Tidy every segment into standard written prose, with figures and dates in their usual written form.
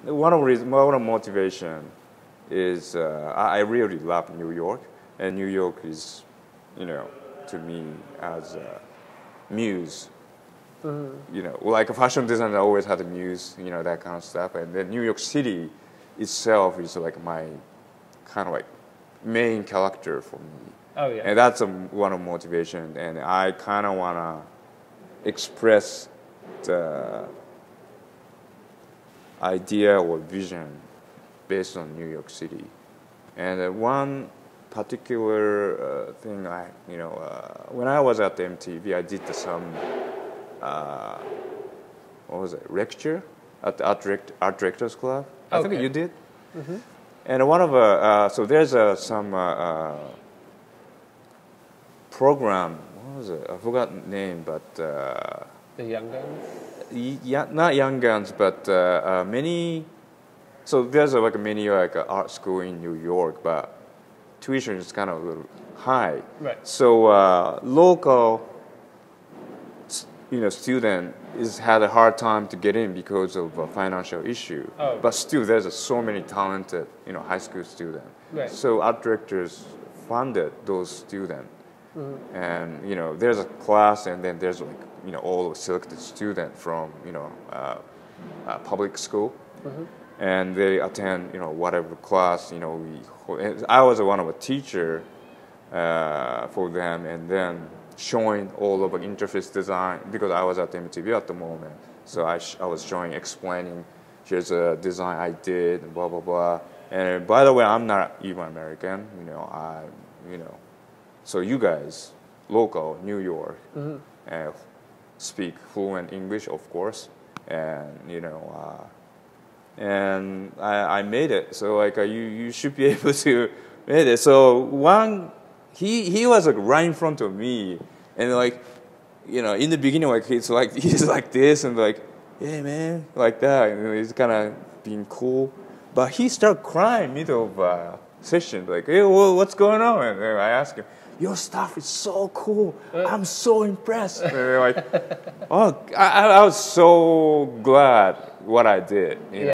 One of motivation is I really love New York, and New York is, to me as a muse. Like a fashion designer always had a muse, that kind of stuff. And then New York City itself is like my kind of like main character for me. Oh yeah. And that's one of motivation. And I kind of want to express the idea or vision based on New York City. And one particular thing when I was at the MTV, I did some what was it, lecture at the Art Directors Club. I think you did. Mm-hmm. And one of so there's some program. What was it? I forgot the name, but The Young Guns. Yeah, not Young Guns, but many. So there's like many art school in New York, but tuition is kind of a little high. Right. So local, student had a hard time to get in because of a financial issue. Oh. But still, there's so many talented, high school students. Right. So art directors funded those students. Mm-hmm. And there's a class, and then there's all selected students from public school. Mm-hmm. And they attend, whatever class, I was one of a teacher for them, and then showing all of the interface design, because I was at MTV at the moment. So I was showing, explaining, here's a design I did, and blah, blah, blah. And by the way, I'm not even American, so you guys, local, New York, Mm-hmm. speak fluent English, of course, and, and I made it. So you should be able to make it. So he was right in front of me, and in the beginning he's like this, and hey man, like that, and he's kind of being cool, but he started crying middle of session, hey, well, what's going on? And I asked him, your stuff is so cool. I'm so impressed. And they're oh, I was so glad what I did. Yeah.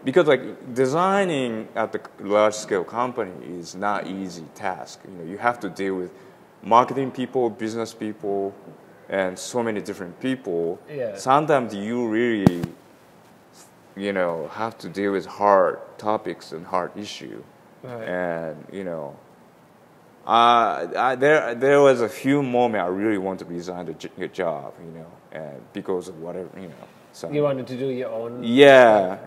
Because designing at the large scale company is not easy task. You have to deal with marketing people, business people, and so many different people. Yeah. Sometimes you really, have to deal with hard topics and hard issue. Right. And there was a few moments I really wanted to resign the job, and because of whatever, So You wanted to do your own. Yeah,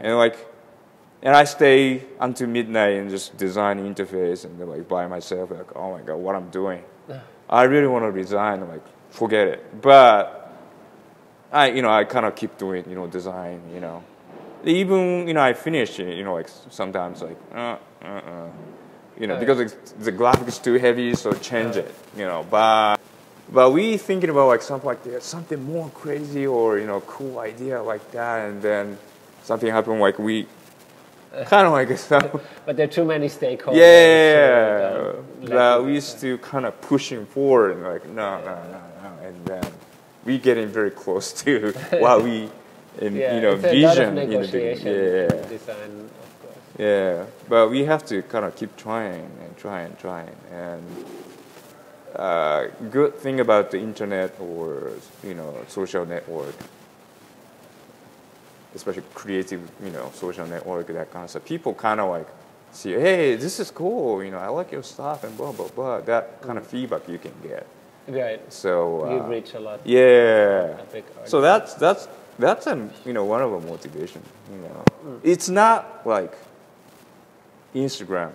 and I stay until midnight and just design interface and then by myself. Oh my god, what I'm doing? I really want to resign. Forget it. But I kind of keep doing design. Even I finish sometimes because the graphic is too heavy, so change it. But we thinking about something more crazy or cool idea like that, and then something happened we kind of But there are too many stakeholders. Yeah, so, we still kind of pushing forward and no, and then we getting very close to what we it's vision a lot of in the beginning. negotiation, design, of course. Yeah, but we have to kind of keep trying and good thing about the internet or social network, especially creative social network, that kind of stuff. People kind of see, hey, this is cool, I like your stuff and blah blah blah. That kind of feedback you can get. Right. So you reach a lot. Yeah. A big So that's one of the motivation. It's not like Instagram,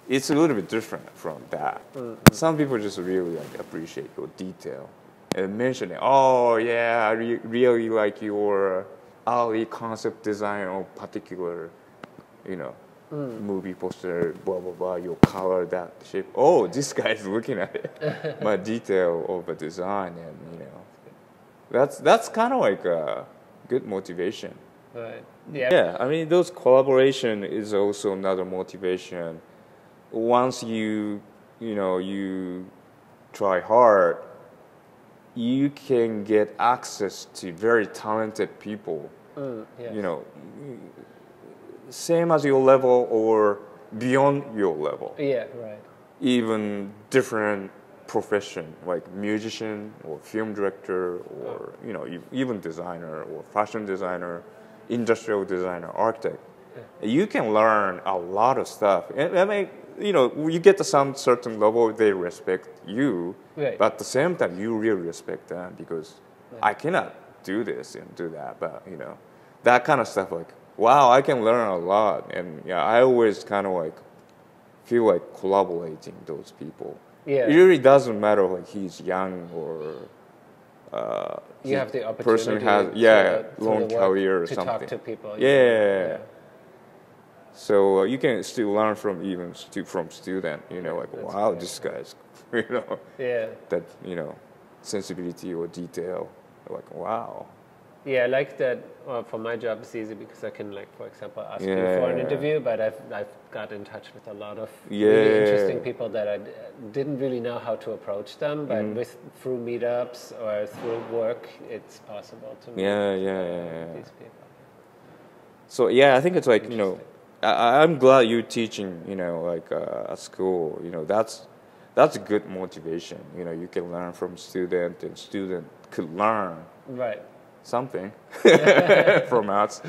it's a little bit different from that. Mm-hmm. Some people just really appreciate your detail and mention it. Oh yeah, I really like your early concept design of particular, movie poster, blah blah blah. Your color, that shape. Oh, this guy is looking at it. My detail of a design, and that's kind of a good motivation. Right. Yeah. Yeah, I mean, those collaboration is also another motivation. Once you try hard, you can get access to very talented people Yes. you know, same as your level or beyond your level. Yeah, right. Even different profession, like musician or film director or, you know, even designer or fashion designer, industrial designer, architect. You can learn a lot of stuff. And I mean, you know, you get to some certain level, they respect you, Right. but at the same time, you really respect them because I cannot do this and do that. But, you know, that kind of stuff, like, wow, I can learn a lot. And yeah, I always kind of like feel like collaborating those people. Yeah. It really doesn't matter like he's young or You have the person opportunity has through long the work career or to something. talk to people. Yeah. So you can still learn from even from student. You know, like That's wow, great. this guy's you know Yeah. that you know sensibility or detail. Like wow. Yeah, I like that. For my job, it's easy because I can, like, for example, ask you Yeah. for an interview. But I've got in touch with a lot of Yeah. really interesting people that I didn't really know how to approach them. But through meetups or through work, it's possible to meet these people. So yeah, I think it's like you know, I'm glad you're teaching. You know, like at school. You know, that's a good motivation. You know, you can learn from student, and student could learn Right. something from us.